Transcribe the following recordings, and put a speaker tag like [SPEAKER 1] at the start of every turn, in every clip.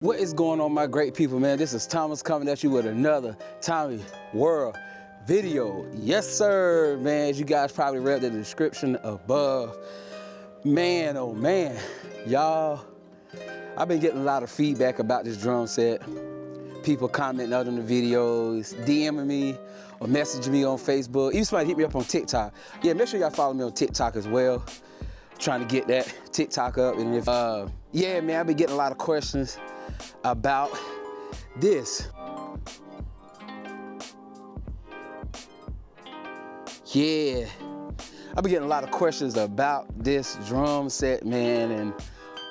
[SPEAKER 1] What is going on, my great people, man? This is Thomas coming at you with another Tommiesworld video. Yes, sir, man. As you guys probably read the description above. Man, oh man, y'all, I've been getting a lot of feedback about this drum set. People commenting on the videos, DMing me, or messaging me on Facebook. Even somebody hit me up on TikTok. Yeah, make sure y'all follow me on TikTok as well. Trying to get that TikTok up. And if, yeah, man, I've been getting a lot of questions about this. Yeah, I've been getting a lot of questions about this drum set, man, and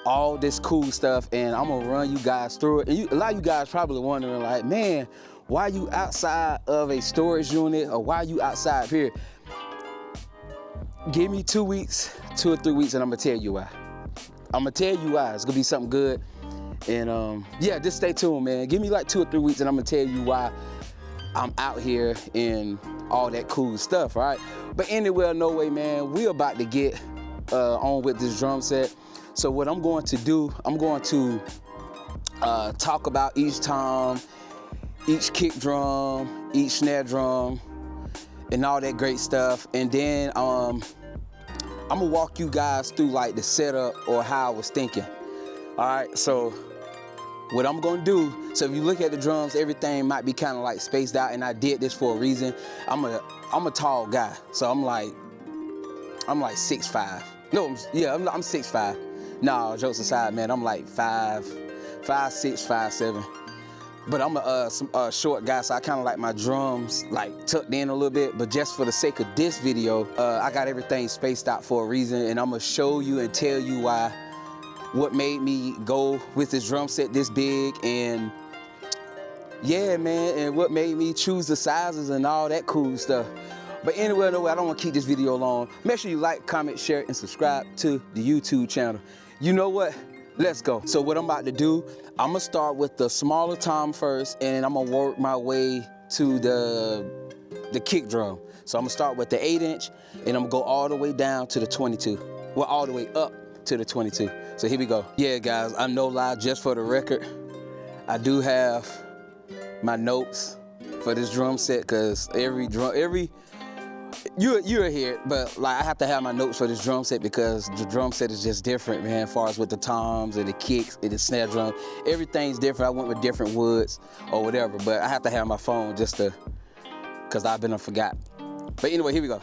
[SPEAKER 1] all this cool stuff, and I'm gonna run you guys through it. And a lot of you guys probably wondering, like, man, why you outside of a storage unit, or why you outside here? Give me 2 weeks, 2 or 3 weeks, and I'm gonna tell you why. I'm gonna tell you why. It's gonna be something good. And yeah, just stay tuned, man. Give me like 2 or 3 weeks and I'm gonna tell you why I'm out here and all that cool stuff, all right? But anyway, no way, man, we're about to get on with this drum set. So what I'm going to do, I'm going to talk about each tom, each kick drum, each snare drum, and all that great stuff. And then I'm gonna walk you guys through like the setup or how I was thinking. All right, so what I'm gonna do, so if you look at the drums, everything might be kind of like spaced out, and I did this for a reason. I'm a tall guy, so I'm like 6'5". No, I'm 6'5". Nah, jokes aside, man, I'm like 5'6", 5'7". But I'm a short guy, so I kind of like my drums like tucked in a little bit. But just for the sake of this video, I got everything spaced out for a reason, and I'm gonna show you and tell you why. What made me go with this drum set this big, and yeah, man, and what made me choose the sizes and all that cool stuff. But anyway, no way, I don't want to keep this video long. Make sure you like, comment, share, and subscribe to the YouTube channel. You know what? Let's go. So what I'm about to do, I'm gonna start with the smaller tom first, and I'm gonna work my way to the kick drum. So I'm gonna start with the 8-inch, and I'm gonna go all the way down to the 22. Well, all the way up to the 22. So here we go. Yeah, guys, I'm no lie, just for the record, I do have my notes for this drum set, because you'll hear it, but like I have to have my notes for this drum set because the drum set is just different, man, as far as with the toms and the kicks and the snare drum. Everything's different. I went with different woods or whatever, but I have to have my phone just to, because I've been forgot. But anyway, here we go.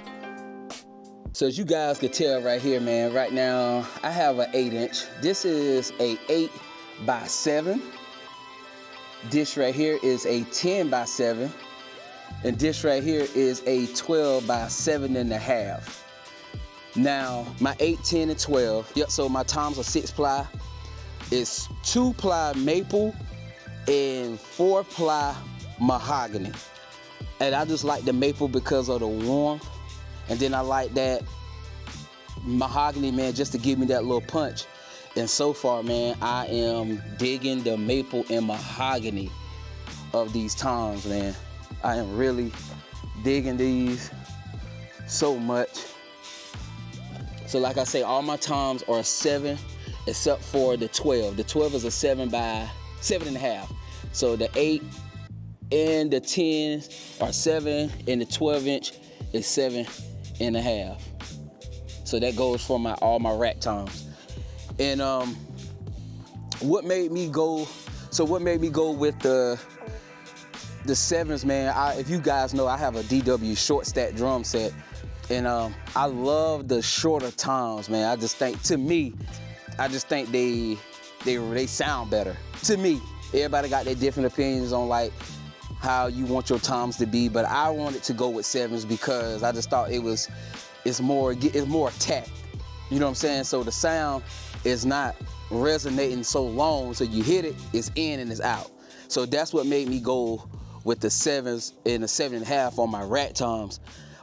[SPEAKER 1] So as you guys can tell right here, man, right now I have an 8-inch. This is a 8x7. This right here is a 10x7. And this right here is a 12x7.5. Now, my 8, 10, and 12, yep, so my toms are 6-ply. It's 2-ply maple and 4-ply mahogany. And I just like the maple because of the warmth. And then I like that mahogany, man, just to give me that little punch. And so far, man, I am digging the maple and mahogany of these toms, man. I am really digging these so much. So like I say, all my toms are 7 except for the 12. The 12 is a 7.5. So the 8 and the 10 are 7, and the 12-inch is 7.5. So that goes for all my rack toms. And what made me go with the 7s, man, if you guys know, I have a DW short stack drum set, and I love the shorter toms, man. I just think, to me, they sound better. To me, everybody got their different opinions on like how you want your toms to be, but I wanted to go with 7s because I just thought it's more attack. You know what I'm saying? So the sound is not resonating so long, so you hit it, it's in and it's out. So that's what made me go with the 7s and the 7.5 on my rack toms.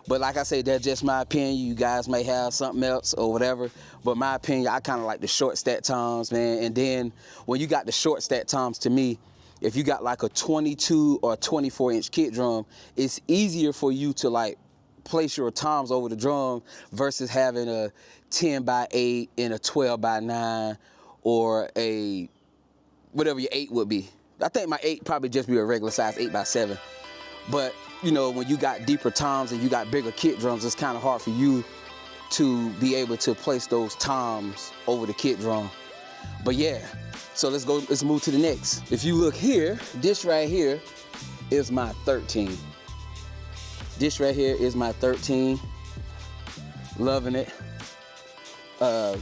[SPEAKER 1] But like I say, that's just my opinion. You guys may have something else or whatever, but my opinion, I kind of like the short stack toms, man. And then when you got the short stack toms, to me, if you got like a 22 or 24-inch kick drum, it's easier for you to like place your toms over the drum versus having a 10x8 and a 12x9 or a whatever your 8 would be. I think my 8 probably just be a regular size 8x7. But you know, when you got deeper toms and you got bigger kick drums, it's kind of hard for you to be able to place those toms over the kick drum. But yeah, so let's move to the next. If you look here, this right here is my 13. This right here is my 13. Loving it. The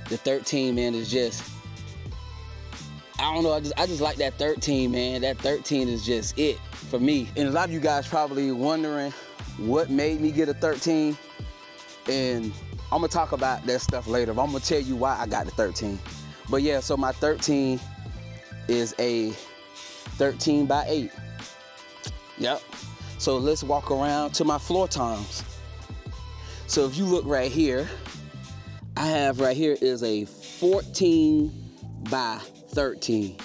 [SPEAKER 1] 13, man, is just, I don't know, I just like that 13, man. That 13 is just it for me. And a lot of you guys probably wondering what made me get a 13. And I'm gonna talk about that stuff later. But I'm gonna tell you why I got the 13. But yeah, so my 13 is a 13x8. Yep. So let's walk around to my floor toms. So if you look right here, I have right here is a 14x13.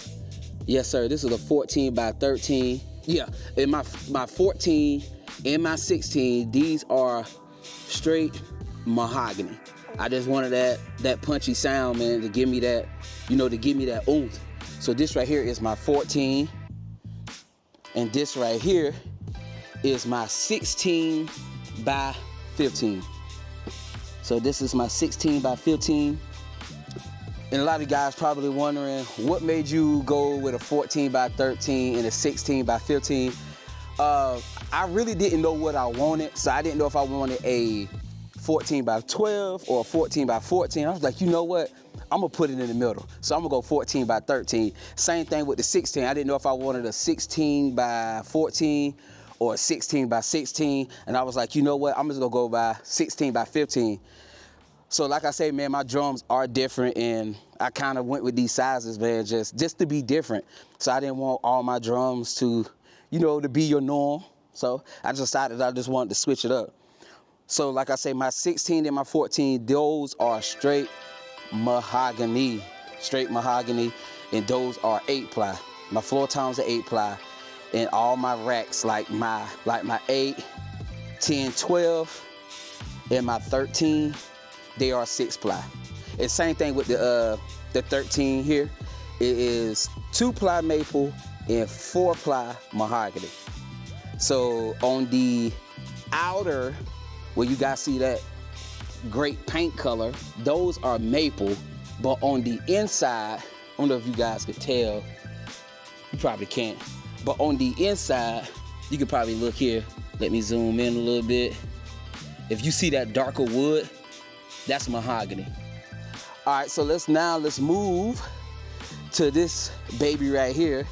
[SPEAKER 1] Yes, sir, this is a 14x13. Yeah, and my 14 and my 16, these are straight mahogany. I just wanted that punchy sound, man, to give me that, you know, to give me that oomph. So this right here is my 14, and this right here is my 16x15. So this is my 16x15. And a lot of you guys probably wondering what made you go with a 14x13 and a 16x15. I really didn't know what I wanted, so I didn't know if I wanted a 14x12 or a 14x14. I was like, you know what? I'm gonna put it in the middle. So I'm gonna go 14x13. Same thing with the 16. I didn't know if I wanted a 16x14 or a 16x16. And I was like, you know what? I'm just gonna go by 16x15. So like I say, man, my drums are different, and I kind of went with these sizes, man, just to be different. So I didn't want all my drums to, you know, to be your norm. So I decided I just wanted to switch it up. So like I say, my 16 and my 14, those are straight mahogany, and those are 8-ply. My floor toms are 8-ply, and all my racks, like my 8, 10, 12, and my 13, they are 6-ply. And same thing with the 13 here. It is 2-ply maple and 4-ply mahogany. So on the outer, where you guys see that great paint color, those are maple. But on the inside, I don't know if you guys could tell, you probably can't. But on the inside, you could probably look here. Let me zoom in a little bit. If you see that darker wood, that's mahogany. All right, so let's move to this baby right here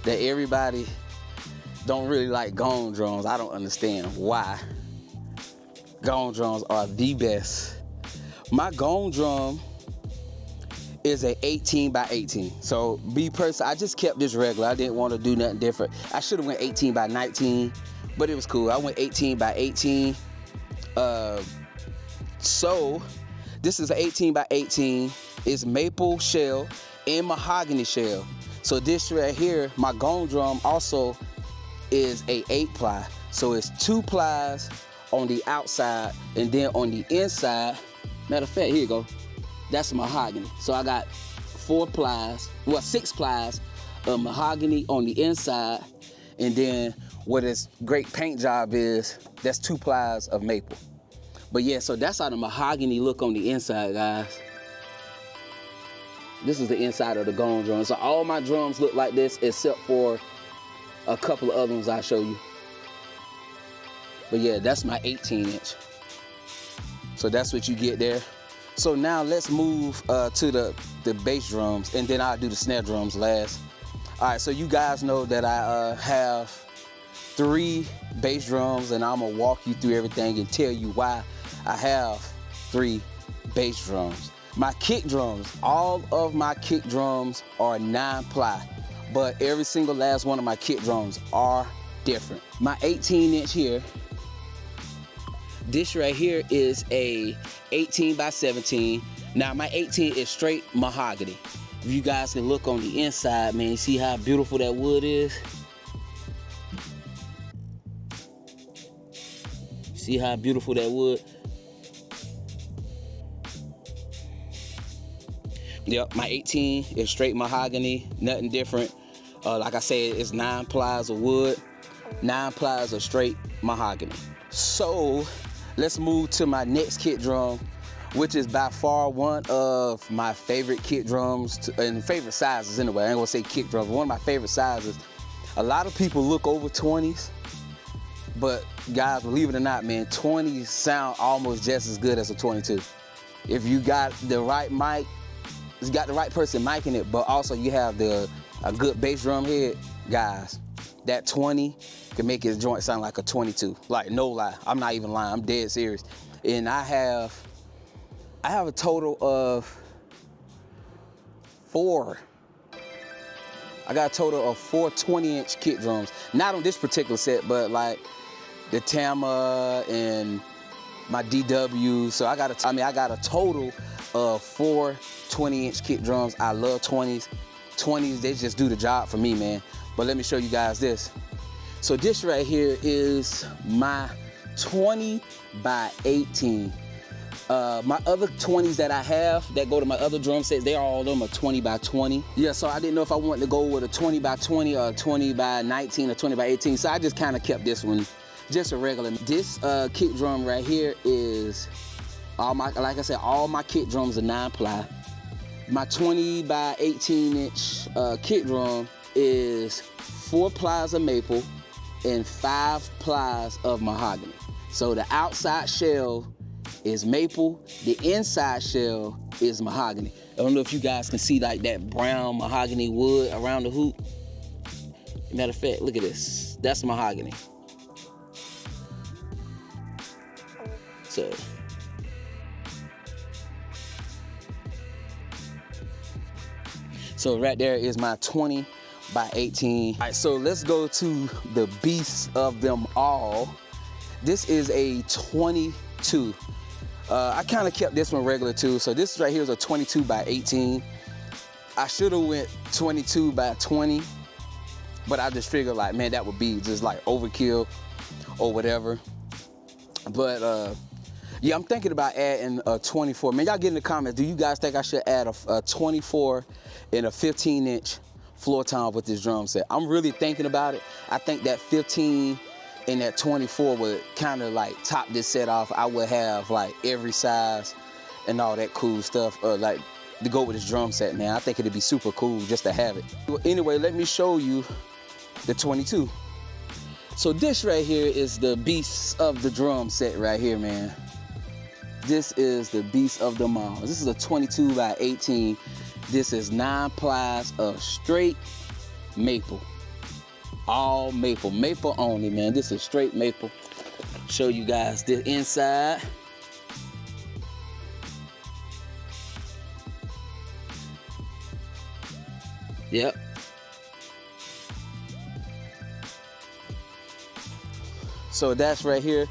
[SPEAKER 1] that everybody don't really like gong drums. I don't understand why. Gong drums are the best. My gong drum is a 18x18. So me personally, I just kept this regular. I didn't want to do nothing different. I should have went 18x19, but it was cool. I went 18x18. So this is an 18x18. It's maple shell and mahogany shell. So this right here, my gong drum also is a 8-ply. So it's 2 plies on the outside, and then on the inside, matter of fact, here you go. That's mahogany. So I got 6 plies of mahogany on the inside, and then what this great paint job is, that's 2 plies of maple. But yeah, so that's how the mahogany look on the inside, guys. This is the inside of the gong drum. So all my drums look like this, except for a couple of other ones I'll show you. But yeah, that's my 18-inch. So that's what you get there. So now let's move to the bass drums, and then I'll do the snare drums last. All right, so you guys know that I have 3 bass drums, and I'm gonna walk you through everything and tell you why I have 3 bass drums. My kick drums, all of my kick drums are 9-ply, but every single last one of my kick drums are different. My 18-inch here, this right here is a 18x17. Now my 18 is straight mahogany. If you guys can look on the inside, man, you see how beautiful that wood is? See how beautiful that wood? Yep, my 18 is straight mahogany, nothing different. Like I said, it's 9 plies of wood, 9 plies of straight mahogany. So let's move to my next kit drum, which is by far one of my favorite kit drums and favorite sizes anyway. I ain't gonna say kit drums, but one of my favorite sizes. A lot of people look over 20s, but guys, believe it or not, man, 20s sound almost just as good as a 22. If you got the right mic, you got the right person micing it, but also you have a good bass drum head, guys, that 20 can make his joint sound like a 22. Like, no lie, I'm not even lying, I'm dead serious. And I have a total of 4. I got a total of 4 20-inch kit drums. Not on this particular set, but like the Tama and my DW. So I got a total of 4 20-inch kit drums. I love 20s. 20s, they just do the job for me, man. But let me show you guys this. So this right here is my 20 by 18. My other 20s that I have that go to my other drum sets, they all of them are 20 by 20. Yeah, so I didn't know if I wanted to go with a 20 by 20 or a 20 by 19 or 20 by 18. So I just kind of kept this one just a regular. This kit drum right here is like I said, all my kit drums are 9 ply. My 20 by 18 inch kit drum is 4 plies of maple and 5 plies of mahogany. So the outside shell is maple, the inside shell is mahogany. I don't know if you guys can see like that brown mahogany wood around the hoop. Matter of fact, look at this. That's mahogany. So right there is my 20 by 18. All right, so let's go to the beast of them all. This is a 22. I kind of kept this one regular too. So this right here is a 22 by 18. I should have went 22 by 20, but I just figured like, man, that would be just like overkill or whatever. But yeah, I'm thinking about adding a 24. Man, y'all get in the comments, do you guys think I should add a 24 and a 15-inch floor tom with this drum set? I'm really thinking about it. I think that 15 and that 24 would kind of like top this set off. I would have like every size and all that cool stuff, like to go with this drum set, man. I think it'd be super cool just to have it. Well, anyway, let me show you the 22. So this right here is the beast of the drum set right here, man. This is the beast of them all. This is a 22 by 18. This is 9 plies of straight maple. All maple, maple only, man. This is straight maple. Show you guys the inside. Yep. So that's right here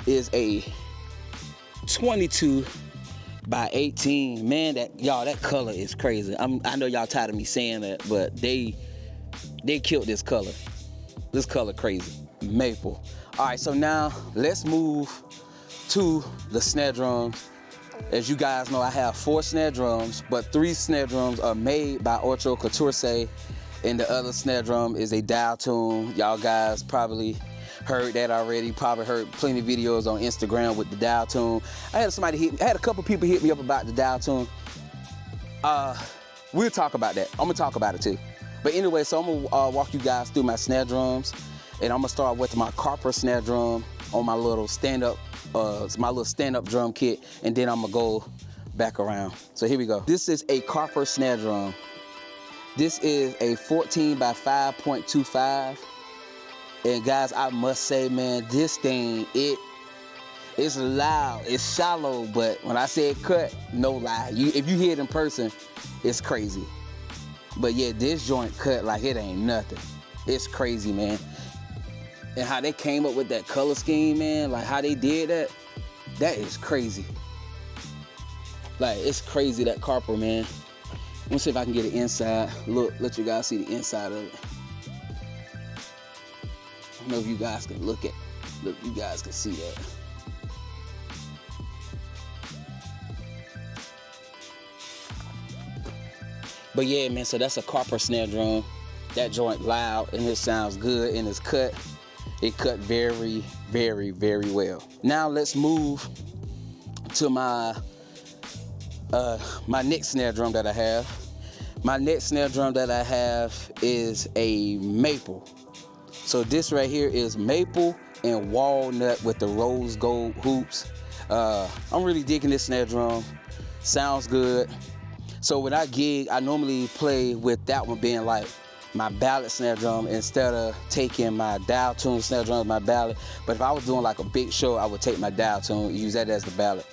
[SPEAKER 1] is a 22 by 18. Man, that color is crazy. I know y'all tired of me saying that, but they killed this color. This color crazy. Maple. All right, so now let's move to the snare drums. As you guys know, I have 4 snare drums, but 3 snare drums are made by Ocho Catorce, and the other snare drum is a dial tune. Y'all guys probably heard that already. Probably heard plenty of videos on Instagram with the dial tune. I had a couple people hit me up about the dial tune. We'll talk about that. I'm gonna talk about it too. But anyway, so I'm gonna walk you guys through my snare drums, and I'm gonna start with my Catorce snare drum on my little stand-up drum kit, and then I'm gonna go back around. So here we go. This is a Catorce snare drum. This is a 14 by 5.25. And guys, I must say, man, this thing, it's loud, it's shallow, but when I say it cut, no lie. If you hear it in person, it's crazy. But yeah, this joint cut like it ain't nothing. It's crazy, man. And how they came up with that color scheme, man, like how they did that is crazy. Like, it's crazy, that Catorce, man. Let me see if I can get it inside. Look, let you guys see the inside of it. I don't know if you guys can look, you guys can see that. But yeah, man, so that's a Catorce snare drum. That joint loud and it sounds good and it's cut. It cut very, very, very well. Now let's move to my next snare drum that I have. My next snare drum that I have is a maple. So this right here is maple and walnut with the rose gold hoops. I'm really digging this snare drum. Sounds good. So when I gig, I normally play with that one being like my ballad snare drum instead of taking my dial tune snare drum as my ballad. But if I was doing like a big show, I would take my dial tune, use that as the ballad.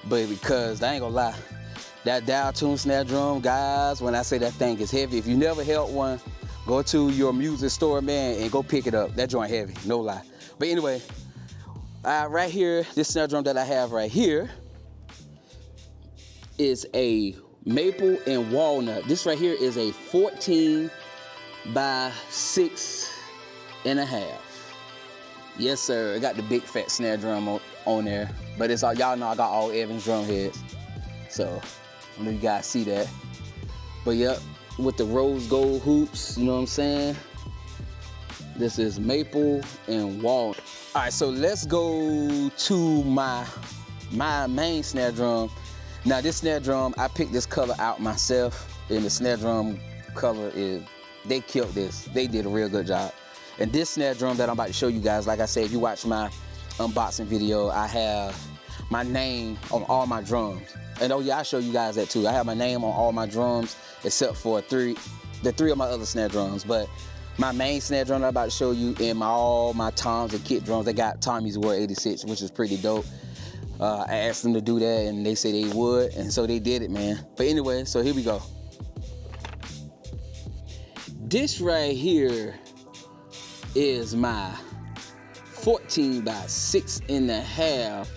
[SPEAKER 1] But because I ain't gonna lie, that dial tune snare drum, guys, when I say that thing is heavy, if you never held one, go to your music store, man, and go pick it up. That joint heavy, no lie. But anyway, right here, this snare drum that I have right here is a maple and walnut. This right here is a 14 by 6.5. Yes, sir. I got the big fat snare drum on there. But it's all, y'all know I got all Evans drum heads. So, I know you guys see that. But yep, with the rose gold hoops, you know what I'm saying? This is maple and walnut. All right, so let's go to my main snare drum. Now this snare drum, I picked this color out myself, and the snare drum color is, they killed this. They did a real good job. And this snare drum that I'm about to show you guys, like I said, if you watch my unboxing video, I have my name on all my drums. And oh yeah, I'll show you guys that too. I have my name on all my drums except for the three of my other snare drums. But my main snare drum that I'm about to show you and all my toms and kit drums, they got Tommiesworld 86, which is pretty dope. I asked them to do that and they said they would, and so they did it, man. But anyway, so here we go. This right here is my 14 by 6.5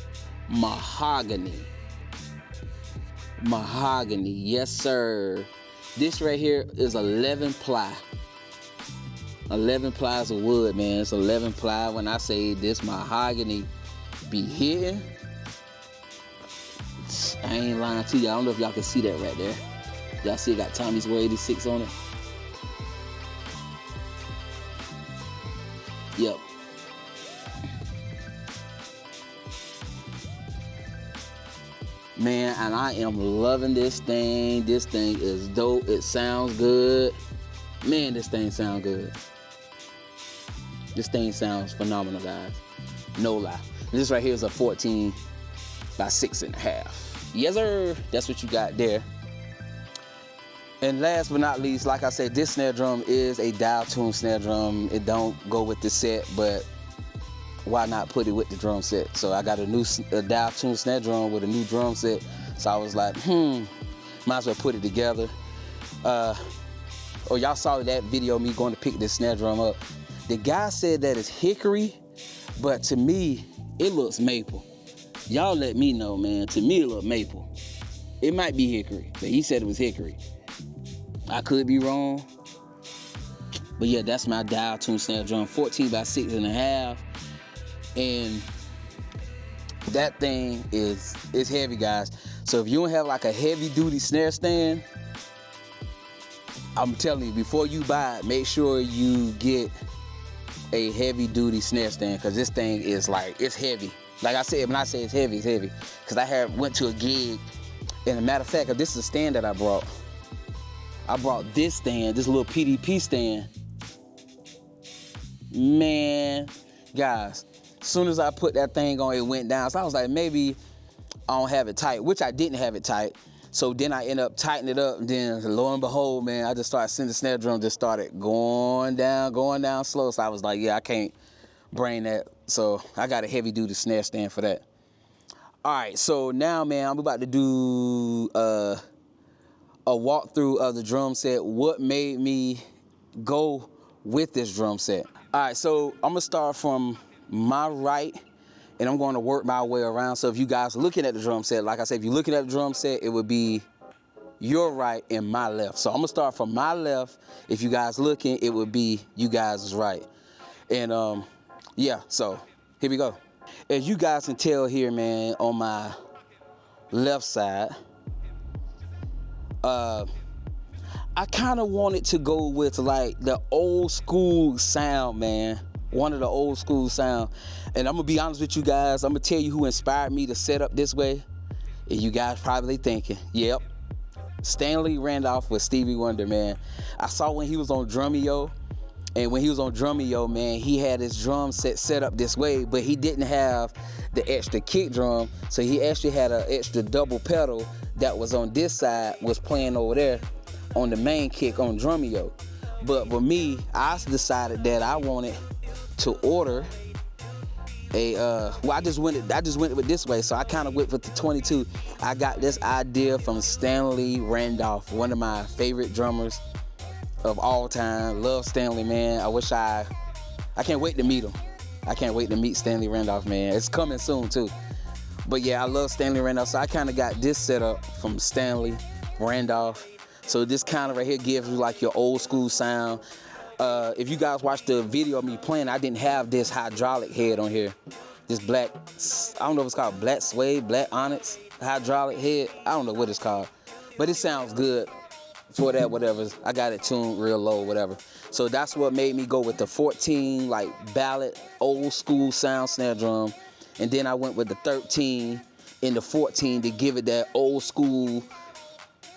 [SPEAKER 1] mahogany. Mahogany, yes sir. This right here is 11 ply. 11 plies of wood, man. It's 11 ply. When I say this mahogany be hitting, I ain't lying to you. I don't know if y'all can see that right there. Y'all see it got Tommiesworld 86 on it? Yep. Man, and I am loving this thing. This thing is dope. It sounds good. Man, this thing sounds good. This thing sounds phenomenal, guys. No lie. This right here is a 14 by 6.5. Yes, sir. That's what you got there. And last but not least, like I said, this snare drum is a dial tune snare drum. It don't go with the set, but why not put it with the drum set? So I got a new dial tune snare drum with a new drum set. So I was like, might as well put it together. Y'all saw that video, me going to pick this snare drum up. The guy said that it's hickory, but to me, it looks maple. Y'all let me know, man. To me, it looks maple. It might be hickory, but he said it was hickory. I could be wrong. But yeah, that's my dial tune snare drum, 14 by 6.5. And that thing is heavy, guys. So if you don't have like a heavy duty snare stand, I'm telling you, before you buy it, make sure you get a heavy duty snare stand, because this thing is like, it's heavy. Like I said, when I say it's heavy, it's heavy. Because I went to a gig, and a matter of fact, this is a stand that I brought. I brought this stand, this little PDP stand. Man, guys, as soon as I put that thing on, it went down. So I was like, maybe I don't have it tight, which I didn't have it tight. So then I end up tightening it up, and then lo and behold, man, I just started seeing the snare drum just started going down slow. So I was like, yeah, I can't bring that. So I got a heavy duty snare stand for that. All right, so now, man, I'm about to do a walkthrough of the drum set. What made me go with this drum set? All right, so I'm gonna start from my right, and I'm going to work my way around. So if you guys are looking at the drum set, like I said, if you're looking at the drum set, it would be your right and my left. So I'm gonna start from my left. If you guys looking, it would be you guys' right. And yeah, so here we go. As you guys can tell here, man, on my left side, I kind of wanted to go with like the old school sound, man. One of the old school sound. And I'm gonna be honest with you guys, I'm gonna tell you who inspired me to set up this way. And you guys probably thinking, yep, Stanley Randolph with Stevie Wonder, man. I saw when he was on Drummio, and when he was on Drummio, man, he had his drum set up this way, but he didn't have the extra kick drum, so he actually had an extra double pedal that was on this side, was playing over there on the main kick on Drummio. But for me, I decided that I wanted to order a well, I just went with this way, so I kind of went with the 22. I got this idea from Stanley Randolph, one of my favorite drummers of all time. Love Stanley, man. I can't wait to meet him. I can't wait to meet Stanley Randolph, man. It's coming soon too. But yeah, I love Stanley Randolph, so I kind of got this set up from Stanley Randolph. So this kind of right here gives you like your old school sound. If you guys watched the video of me playing, I didn't have this hydraulic head on here. This black, I don't know if it's called black suede, black onyx hydraulic head. I don't know what it's called, but it sounds good for that, whatever. I got it tuned real low, whatever. So that's what made me go with the 14, like ballad, old school sound snare drum. And then I went with the 13 and the 14 to give it that old school,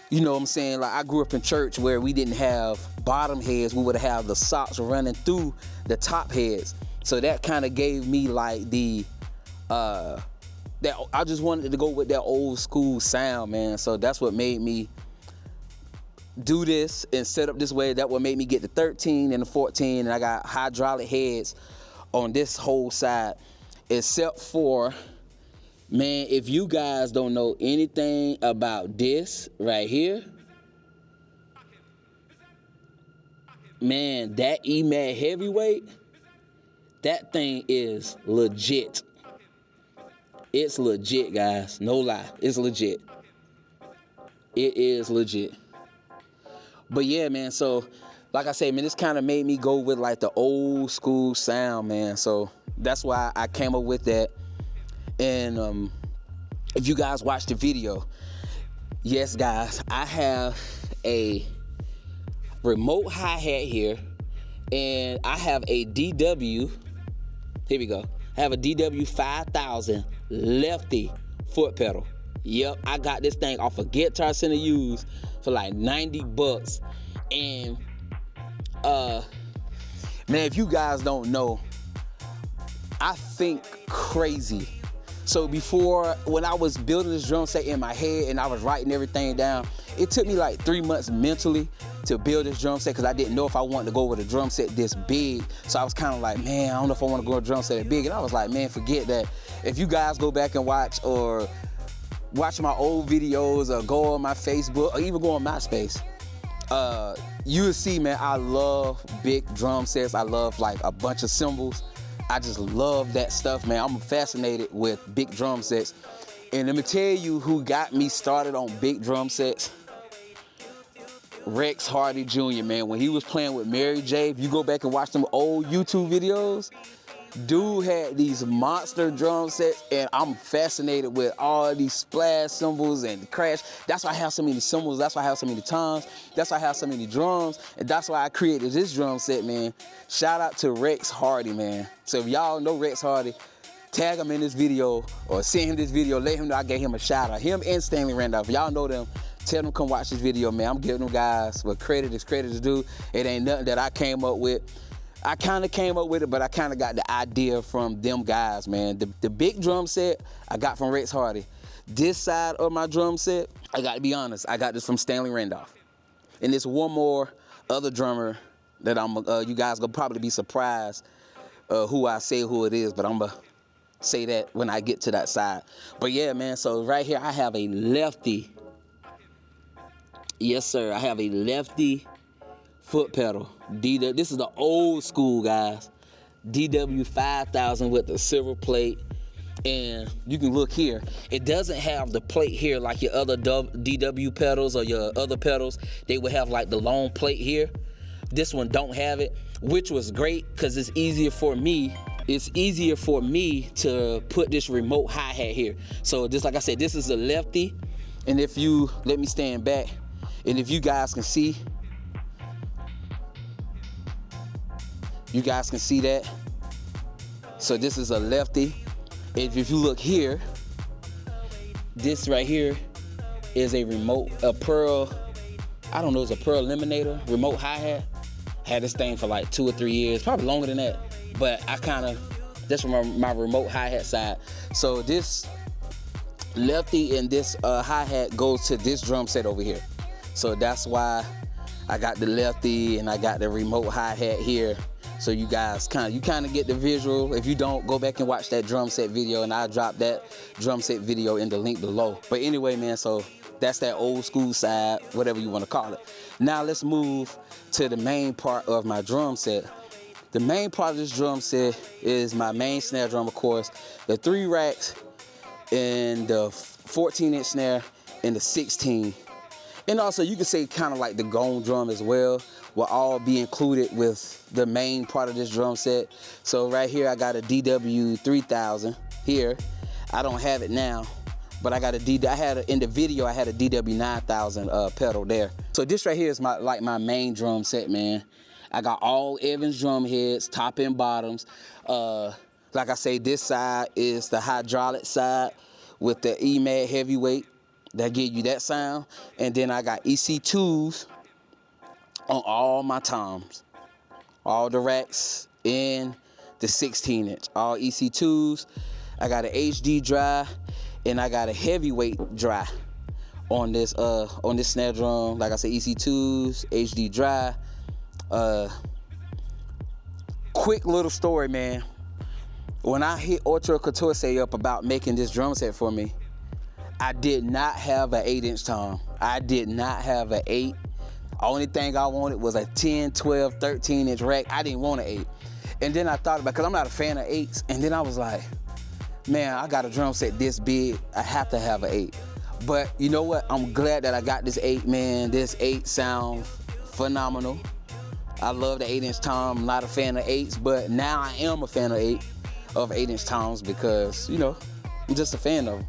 [SPEAKER 1] you know what I'm saying? Like, I grew up in church where we didn't have bottom heads. We would have the socks running through the top heads. So that kind of gave me like the, that I just wanted to go with that old school sound, man. So that's what made me do this and set up this way. That what made me get the 13 and the 14. And I got hydraulic heads on this whole side. Except for, man, if you guys don't know anything about this right here, man, that EMAD heavyweight, that thing is legit. It's legit, guys. No lie. It's legit. It is legit. But yeah, man, so like I said, man, this kind of made me go with like the old school sound, man. So that's why I came up with that. And if you guys watch the video, yes, guys, I have a remote hi-hat here, and I have a DW, here we go. I have a DW 5000 lefty foot pedal. Yep, I got this thing off of Guitar Center used for like 90 bucks. And man, if you guys don't know, I think crazy. So before, when I was building this drum set in my head and I was writing everything down, it took me like 3 months mentally to build this drum set because I didn't know if I wanted to go with a drum set this big. So I was kind of like, man, I don't know if I want to go with a drum set that big. And I was like, man, forget that. If you guys go back and watch my old videos or go on my Facebook or even go on MySpace, you'll see, man, I love big drum sets. I love like a bunch of cymbals. I just love that stuff, man. I'm fascinated with big drum sets. And let me tell you who got me started on big drum sets. Rex Hardy Jr., man. When he was playing with Mary J., if you go back and watch them old YouTube videos, dude had these monster drum sets, and I'm fascinated with all these splash cymbals and crash. That's why I have so many cymbals. That's why I have so many toms. That's why I have so many drums. And that's why I created this drum set, man. Shout out to Rex Hardy, man. So if y'all know Rex Hardy, tag him in this video or send him this video. Let him know I gave him a shout out. Him and Stanley Randolph. Y'all know them. Tell them come watch this video, man. I'm giving them guys what credit is due. It ain't nothing that I came up with. I kind of came up with it, but I kind of got the idea from them guys, man. The big drum set I got from Rex Hardy. This side of my drum set, I got to be honest, I got this from Stanley Randolph. And there's one more other drummer that you guys gonna probably be surprised who I say who it is, but I'm gonna say that when I get to that side. But yeah, man, so right here I have a lefty. Yes, sir, I have a lefty foot pedal. This is the old school, guys. DW 5000 with the silver plate. And you can look here. It doesn't have the plate here like your other DW pedals or your other pedals. They would have like the long plate here. This one don't have it, which was great because it's easier for me. It's easier for me to put this remote hi-hat here. So just like I said, this is a lefty. And if you let me stand back, and if you guys can see, You guys can see that. So this is a lefty. If you look here, this right here is a pearl, I don't know, it's a pearl eliminator, remote hi-hat. Had this thing for like 2 or 3 years, probably longer than that. But that's from my remote hi-hat side. So this lefty and this hi-hat goes to this drum set over here. So that's why I got the lefty and I got the remote hi-hat here. So you guys kind of get the visual. If you don't, go back and watch that drum set video, and I'll drop that drum set video in the link below. But anyway, man, so that's that old school side, whatever you want to call it. Now let's move to the main part of my drum set. The main part of this drum set is my main snare drum, of course, the 3 racks and the 14-inch snare and the 16. And also you can say kind of like the gong drum as well, will all be included with the main part of this drum set. So right here I got a DW 3000 here. I don't have it now, but I got in the video I had a DW 9000 pedal there. So this right here is my main drum set, man. I got all Evans drum heads, top and bottoms. Like I say, this side is the hydraulic side with the EMAD heavyweight that give you that sound. And then I got EC2s on all my toms, all the racks and the 16-inch, all EC2s. I got an HD dry and I got a heavyweight dry on this snare drum. Like I said, EC2s, HD dry. Quick little story, man. When I hit Ocho Catorce up about making this drum set for me, I did not have an 8-inch tom. I did not have an 8. Only thing I wanted was a 10, 12, 13-inch rack. I didn't want an 8. And then I thought about it, because I'm not a fan of 8s. And then I was like, man, I got a drum set this big. I have to have an 8. But you know what? I'm glad that I got this 8, man. This 8 sounds phenomenal. I love the 8-inch tom. I'm not a fan of 8s, but now I am a fan of 8-inch toms because, you know, I'm just a fan of them.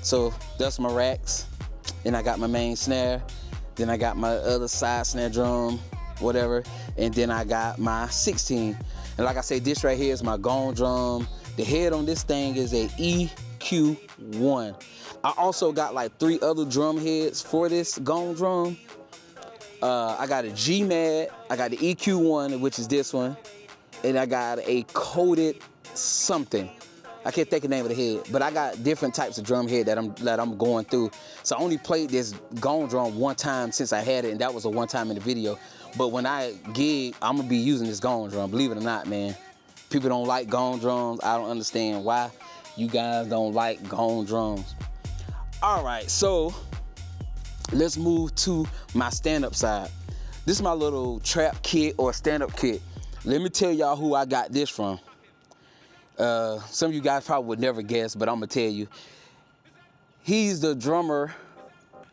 [SPEAKER 1] So that's my racks. And I got my main snare. Then I got my other side snare drum, whatever. And then I got my 16. And like I say, this right here is my gong drum. The head on this thing is a EQ1. I also got like 3 other drum heads for this gong drum. I got a GMAD, I got the EQ1, which is this one. And I got a coated something. I can't think of the name of the head, but I got different types of drum head that I'm going through. So I only played this gong drum one time since I had it, and that was a one time in the video. But when I gig, I'm gonna be using this gong drum, believe it or not, man. People don't like gong drums. I don't understand why you guys don't like gong drums. All right, so let's move to my stand-up side. This is my little trap kit or stand-up kit. Let me tell y'all who I got this from. Some of you guys probably would never guess, but I'm gonna tell you. He's the drummer.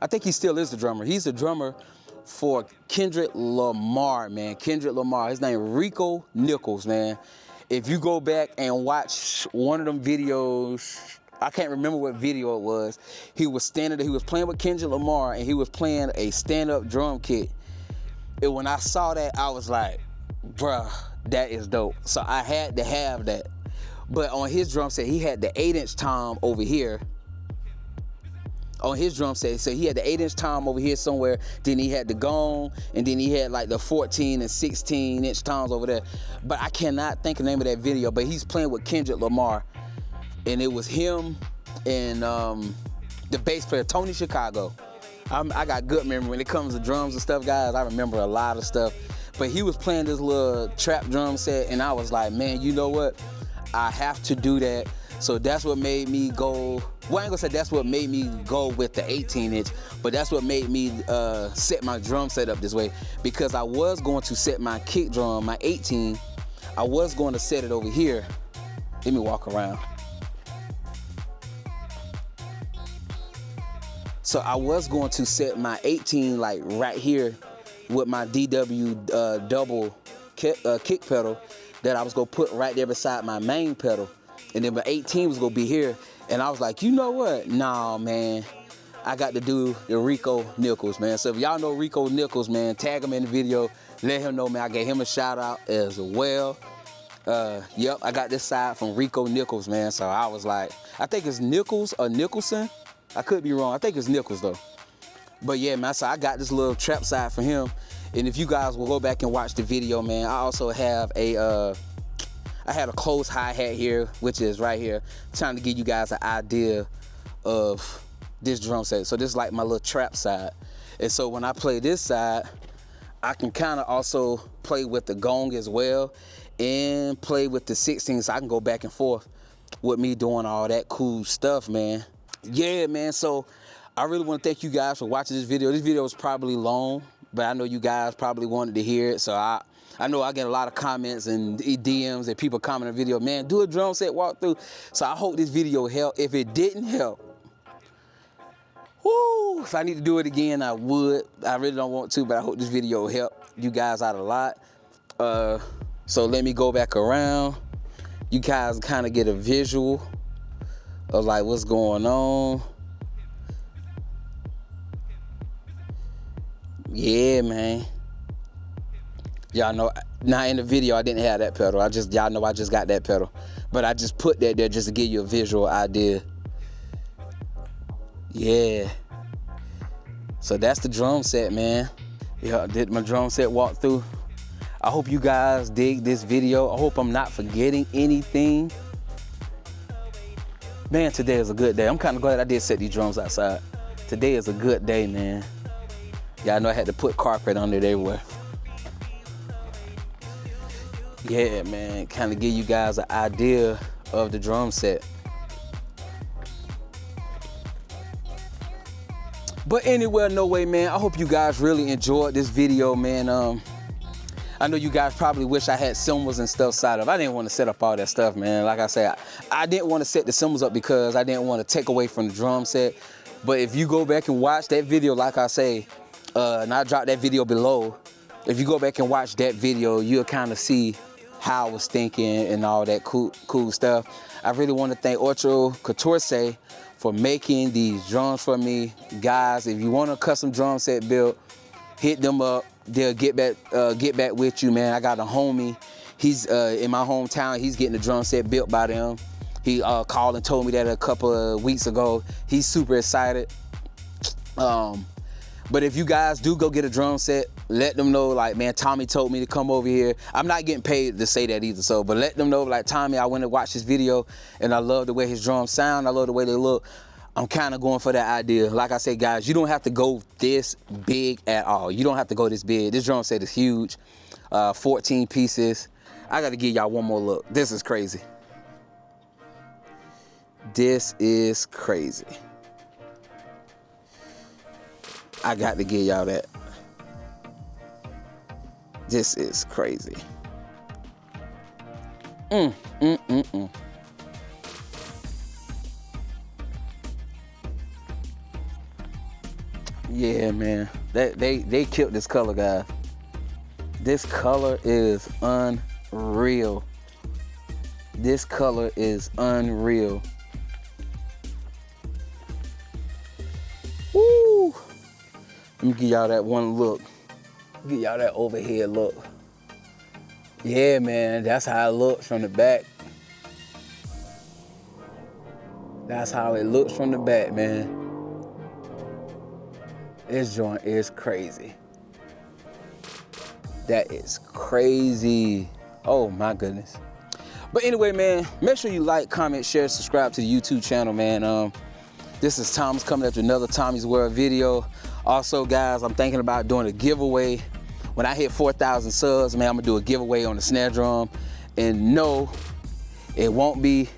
[SPEAKER 1] I think he still is the drummer. He's the drummer for Kendrick Lamar, man. Kendrick Lamar. His name is Rico Nichols, man. If you go back and watch one of them videos, I can't remember what video it was. He was playing with Kendrick Lamar, and he was playing a stand-up drum kit. And when I saw that, I was like, bruh, that is dope. So I had to have that. But on his drum set, he had the 8-inch tom over here. On his drum set, so he had the 8-inch tom over here somewhere. Then he had the gong, and then he had like the 14 and 16-inch toms over there. But I cannot think of the name of that video. But he's playing with Kendrick Lamar, and it was him and the bass player Tony Chicago. I got good memory when it comes to drums and stuff, guys. I remember a lot of stuff. But he was playing this little trap drum set, and I was like, man, you know what? I have to do that. So that's what made me go, well, I ain't gonna say that's what made me go with the 18-inch, but that's what made me set my drum set up this way, because I was going to set my kick drum, my 18, I was going to set it over here. Let me walk around. So I was going to set my 18 like right here with my DW double kick pedal that I was gonna put right there beside my main pedal. And then my 18 was gonna be here. And I was like, you know what? Nah, man, I got to do the Rico Nichols, man. So if y'all know Rico Nichols, man, tag him in the video. let him know, man, I gave him a shout out as well. Yep, I got this side from Rico Nichols, man. So I was like, I think it's Nichols or Nicholson. I could be wrong. I think it's Nichols though. But yeah, man, so I got this little trap side from him. And if you guys will go back and watch the video, man, I also have I had a close hi-hat here, which is right here, trying to give you guys an idea of this drum set. So this is like my little trap side. And so when I play this side, I can kind of also play with the gong as well and play with the 16, so I can go back and forth with me doing all that cool stuff, man. Yeah, man, so I really want to thank you guys for watching this video. This video is probably long, but I know you guys probably wanted to hear it, so I know I get a lot of comments and DMs and people comment on the video, man, do a drum set walkthrough. So I hope this video helped. If it didn't help, whoo, if I need to do it again, I would. I really don't want to, but I hope this video helped you guys out a lot. So let me go back around. You guys kind of get a visual of like what's going on. Yeah, man. Y'all know, now in the video, I didn't have that pedal. Y'all know I just got that pedal. But I just put that there just to give you a visual idea. Yeah. So that's the drum set, man. Yeah, I did my drum set walkthrough. I hope you guys dig this video. I hope I'm not forgetting anything. Man, today is a good day. I'm kind of glad I did set these drums outside. Today is a good day, man. Y'all know I had to put carpet under it everywhere. Yeah, man, kind of give you guys an idea of the drum set. But anyway, no way, man. I hope you guys really enjoyed this video, man. I know you guys probably wish I had cymbals and stuff side up. I didn't want to set up all that stuff, man. Like I said, I didn't want to set the cymbals up because I didn't want to take away from the drum set. But if you go back and watch that video, like I say, and I dropped that video below, if you go back and watch that video, you'll kind of see how I was thinking and all that cool stuff. I really want to thank Ocho, Catorce for making these drums for me. Guys, if you want a custom drum set built, hit them up. They'll get back with you, man. I got a homie. He's in my hometown. He's getting a drum set built by them. He called and told me that a couple of weeks ago. He's super excited. But if you guys do go get a drum set, let them know, like, man, Tommy told me to come over here. I'm not getting paid to say that either, so, but let them know, like, Tommy, I went and watched his video, and I love the way his drums sound. I love the way they look. I'm kind of going for that idea. Like I said, guys, you don't have to go this big at all. You don't have to go this big. This drum set is huge, 14 pieces. I got to give y'all one more look. This is crazy. This is crazy. I got to give y'all that. This is crazy. Yeah, man. They killed this color, guys. This color is unreal. This color is unreal. Woo! Let me give y'all that one look. Give y'all that overhead look. Yeah, man, that's how it looks from the back. That's how it looks from the back, man. This joint is crazy. That is crazy. Oh my goodness. But anyway, man, make sure you like, comment, share, subscribe to the YouTube channel, man. This is Thomas coming after another Tommiesworld video. Also, guys, I'm thinking about doing a giveaway. When I hit 4,000 subs, man, I'm gonna do a giveaway on the snare drum. And no, it won't be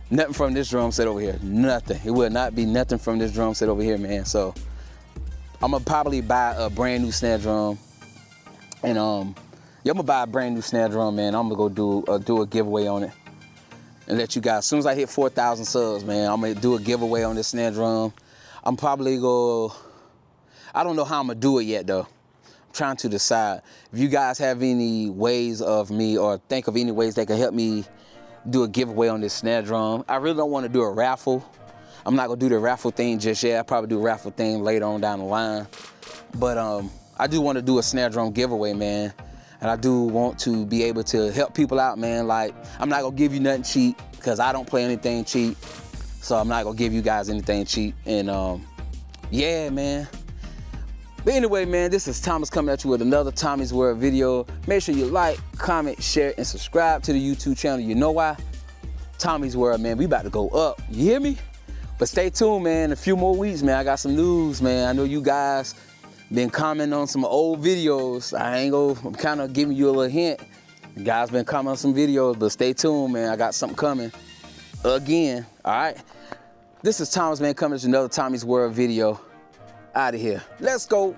[SPEAKER 1] nothing from this drum set over here. Nothing. It will not be nothing from this drum set over here, man. So I'm gonna probably buy a brand new snare drum. And yeah, I'm gonna buy a brand new snare drum, man. I'm gonna go do a giveaway on it. And let you guys, as soon as I hit 4,000 subs, man, I'm gonna do a giveaway on this snare drum. I'm probably I don't know how I'm gonna do it yet though. I'm trying to decide. If you guys have any ways of me, or think of any ways that can help me do a giveaway on this snare drum. I really don't want to do a raffle. I'm not gonna do the raffle thing just yet. I'll probably do a raffle thing later on down the line. But I do want to do a snare drum giveaway, man. And I do want to be able to help people out, man. Like, I'm not gonna give you nothing cheap because I don't play anything cheap. So I'm not gonna give you guys anything cheap. And yeah, man. But anyway, man, this is Thomas coming at you with another Tommiesworld video. Make sure you like, comment, share, and subscribe to the YouTube channel. You know why? Tommiesworld, man, we about to go up. You hear me? But stay tuned, man. In a few more weeks, man, I got some news, man. I know you guys been commenting on some old videos. I'm kind of giving you a little hint. You guys been commenting on some videos, but stay tuned, man. I got something coming again, all right? This is Thomas, man, coming to another Tommiesworld video. Out of here. Let's go.